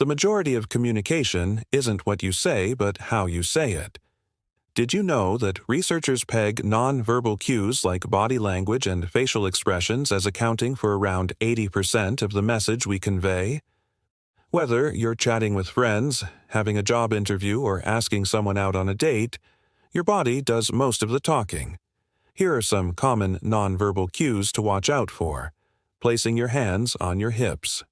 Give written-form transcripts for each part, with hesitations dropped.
The majority of communication isn't what you say, but how you say it. Did you know that researchers peg non-verbal cues like body language and facial expressions as accounting for around 80% of the message we convey? Whether you're chatting with friends, having a job interview, or asking someone out on a date, your body does most of the talking. Here are some common non-verbal cues to watch out for. Placing your hands on your hips.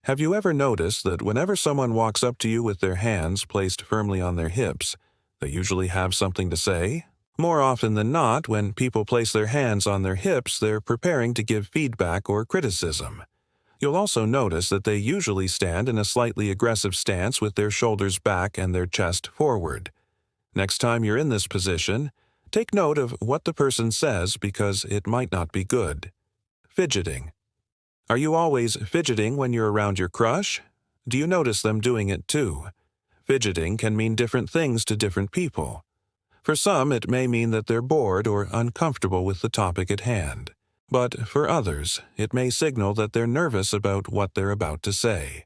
Have you ever noticed that whenever someone walks up to you with their hands placed firmly on their hips, they usually have something to say? More often than not, when people place their hands on their hips, they're preparing to give feedback or criticism. You'll also notice that they usually stand in a slightly aggressive stance with their shoulders back and their chest forward. Next time you're in this position, take note of what the person says because it might not be good. Fidgeting. Are you always fidgeting when you're around your crush? Do you notice them doing it too? Fidgeting can mean different things to different people. For some, it may mean that they're bored or uncomfortable with the topic at hand. But for others, it may signal that they're nervous about what they're about to say.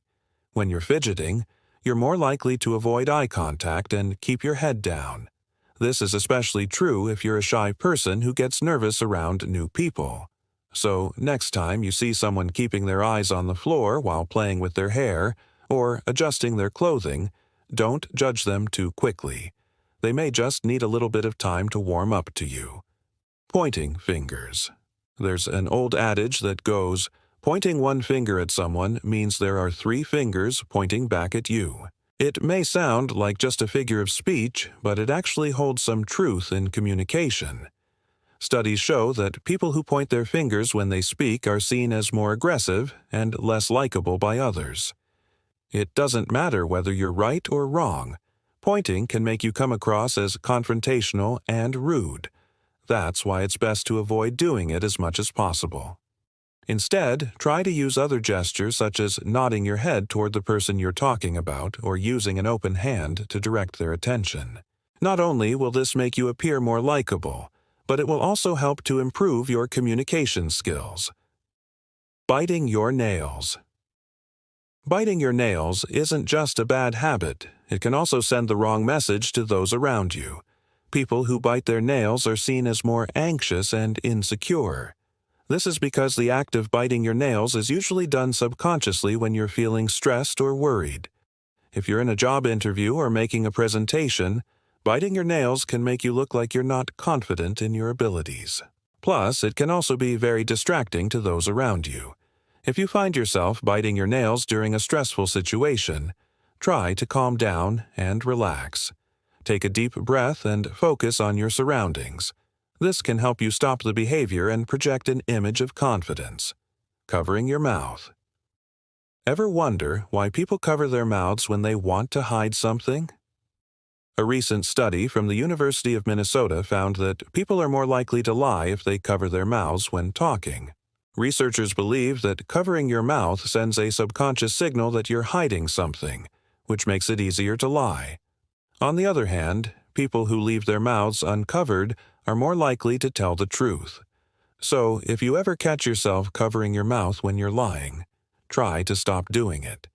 When you're fidgeting, you're more likely to avoid eye contact and keep your head down. This is especially true if you're a shy person who gets nervous around new people. So, next time you see someone keeping their eyes on the floor while playing with their hair or adjusting their clothing, don't judge them too quickly. They may just need a little bit of time to warm up to you. Pointing fingers. There's an old adage that goes, pointing one finger at someone means there are 3 fingers pointing back at you. It may sound like just a figure of speech, but it actually holds some truth in communication. Studies show that people who point their fingers when they speak are seen as more aggressive and less likable by others. It doesn't matter whether you're right or wrong. Pointing can make you come across as confrontational and rude. That's why it's best to avoid doing it as much as possible. Instead, try to use other gestures such as nodding your head toward the person you're talking about or using an open hand to direct their attention. Not only will this make you appear more likable, but it will also help to improve your communication skills. Biting your nails. Biting your nails isn't just a bad habit. It can also send the wrong message to those around you. People who bite their nails are seen as more anxious and insecure. This is because the act of biting your nails is usually done subconsciously when you're feeling stressed or worried. If you're in a job interview or making a presentation, biting your nails can make you look like you're not confident in your abilities. Plus, it can also be very distracting to those around you. If you find yourself biting your nails during a stressful situation, try to calm down and relax. Take a deep breath and focus on your surroundings. This can help you stop the behavior and project an image of confidence. Covering your mouth. Ever wonder why people cover their mouths when they want to hide something? A recent study from the University of Minnesota found that people are more likely to lie if they cover their mouths when talking. Researchers believe that covering your mouth sends a subconscious signal that you're hiding something, which makes it easier to lie. On the other hand, people who leave their mouths uncovered are more likely to tell the truth. So, if you ever catch yourself covering your mouth when you're lying, try to stop doing it.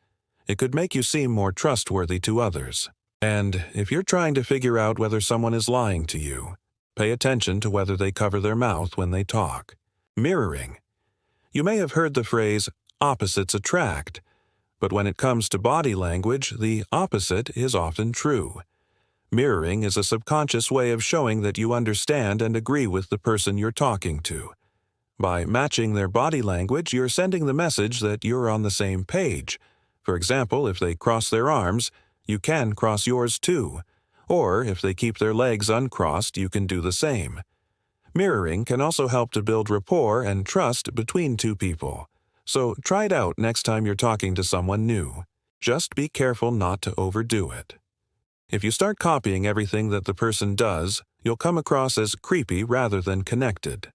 It could make you seem more trustworthy to others. And if you're trying to figure out whether someone is lying to you, pay attention to whether they cover their mouth when they talk. Mirroring. You may have heard the phrase, opposites attract, but when it comes to body language, the opposite is often true. Mirroring is a subconscious way of showing that you understand and agree with the person you're talking to. By matching their body language, you're sending the message that you're on the same page. For example, if they cross their arms, you can cross yours too. Or if they keep their legs uncrossed, you can do the same. Mirroring can also help to build rapport and trust between two people. So try it out next time you're talking to someone new. Just be careful not to overdo it. If you start copying everything that the person does, you'll come across as creepy rather than connected.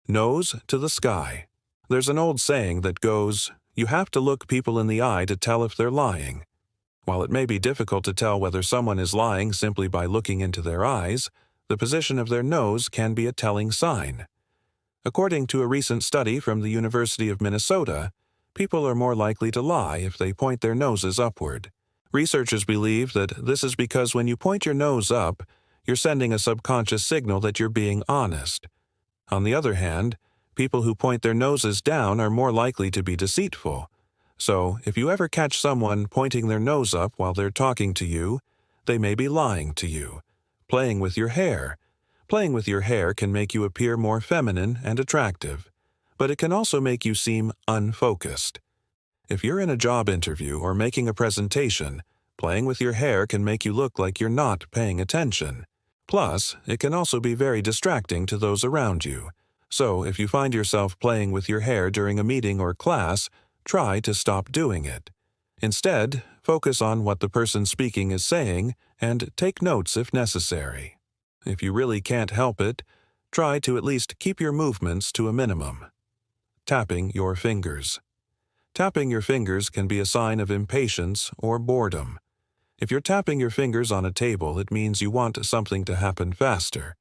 Nose to the sky. There's an old saying that goes, you have to look people in the eye to tell if they're lying. While it may be difficult to tell whether someone is lying simply by looking into their eyes, the position of their nose can be a telling sign. According to a recent study from the University of Minnesota, People are more likely to lie if they point their noses upward. Researchers believe that this is because when you point your nose up, you're sending a subconscious signal that you're being honest. On the other hand, people who point their noses down are more likely to be deceitful. So, if you ever catch someone pointing their nose up while they're talking to you, they may be lying to you. Playing with your hair. Playing with your hair can make you appear more feminine and attractive, but it can also make you seem unfocused. If you're in a job interview or making a presentation, playing with your hair can make you look like you're not paying attention. Plus, it can also be very distracting to those around you. So, if you find yourself playing with your hair during a meeting or class, try to stop doing it. Instead, focus on what the person speaking is saying and take notes if necessary. If you really can't help it, try to at least keep your movements to a minimum. Tapping your fingers. Tapping your fingers can be a sign of impatience or boredom. If you're tapping your fingers on a table, it means you want something to happen faster.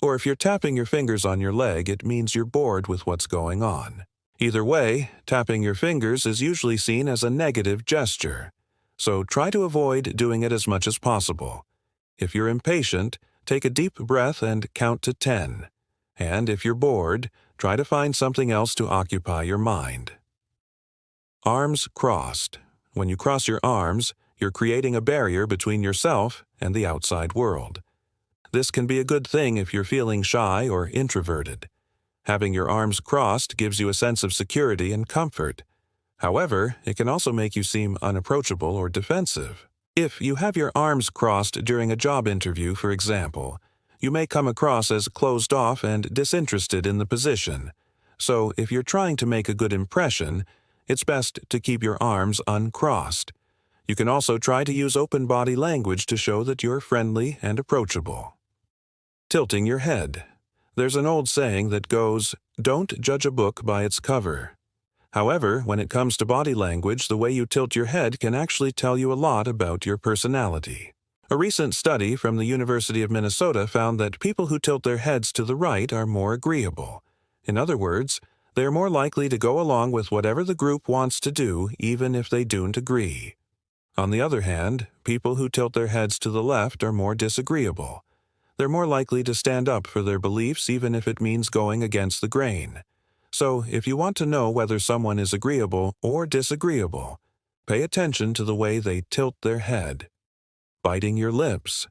Or if you're tapping your fingers on your leg, it means you're bored with what's going on. Either way, tapping your fingers is usually seen as a negative gesture, so try to avoid doing it as much as possible. If you're impatient, take a deep breath and count to 10. And if you're bored, try to find something else to occupy your mind. Arms crossed. When you cross your arms, you're creating a barrier between yourself and the outside world. This can be a good thing if you're feeling shy or introverted. Having your arms crossed gives you a sense of security and comfort. However, it can also make you seem unapproachable or defensive. If you have your arms crossed during a job interview, for example, you may come across as closed off and disinterested in the position. So, if you're trying to make a good impression, it's best to keep your arms uncrossed. You can also try to use open body language to show that you're friendly and approachable. Tilting your head. There's an old saying that goes, "Don't judge a book by its cover." However, when it comes to body language, the way you tilt your head can actually tell you a lot about your personality. A recent study from the University of Minnesota found that people who tilt their heads to the right are more agreeable. In other words, they're more likely to go along with whatever the group wants to do, even if they don't agree. On the other hand, people who tilt their heads to the left are more disagreeable. They're more likely to stand up for their beliefs even if it means going against the grain. So, if you want to know whether someone is agreeable or disagreeable, pay attention to the way they tilt their head. Biting your lips.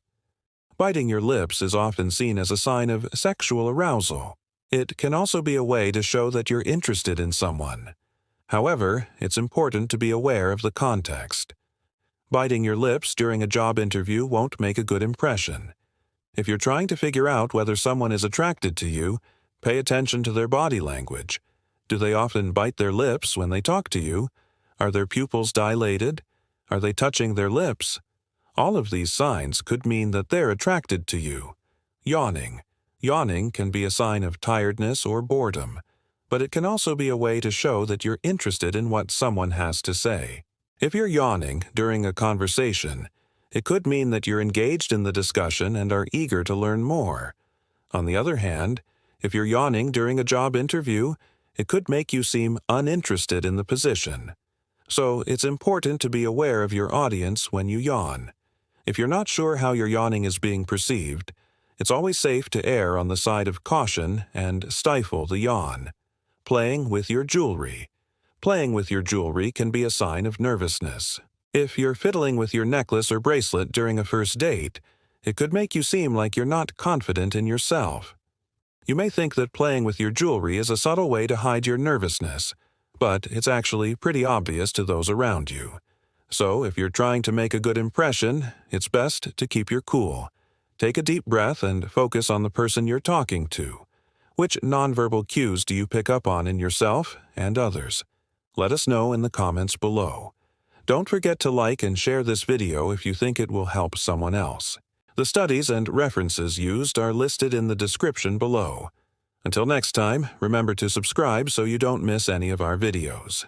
Biting your lips is often seen as a sign of sexual arousal. It can also be a way to show that you're interested in someone. However, it's important to be aware of the context. Biting your lips during a job interview won't make a good impression. If you're trying to figure out whether someone is attracted to you, pay attention to their body language. Do they often bite their lips when they talk to you? Are their pupils dilated? Are they touching their lips? All of these signs could mean that they're attracted to you. Yawning. Yawning can be a sign of tiredness or boredom, but it can also be a way to show that you're interested in what someone has to say. If you're yawning during a conversation, it could mean that you're engaged in the discussion and are eager to learn more. On the other hand, if you're yawning during a job interview, it could make you seem uninterested in the position. So it's important to be aware of your audience when you yawn. If you're not sure how your yawning is being perceived, it's always safe to err on the side of caution and stifle the yawn. Playing with your jewelry. Playing with your jewelry can be a sign of nervousness. If you're fiddling with your necklace or bracelet during a first date, it could make you seem like you're not confident in yourself. You may think that playing with your jewelry is a subtle way to hide your nervousness, but it's actually pretty obvious to those around you. So, if you're trying to make a good impression, it's best to keep your cool. Take a deep breath and focus on the person you're talking to. Which nonverbal cues do you pick up on in yourself and others? Let us know in the comments below. Don't forget to like and share this video if you think it will help someone else. The studies and references used are listed in the description below. Until next time, remember to subscribe so you don't miss any of our videos.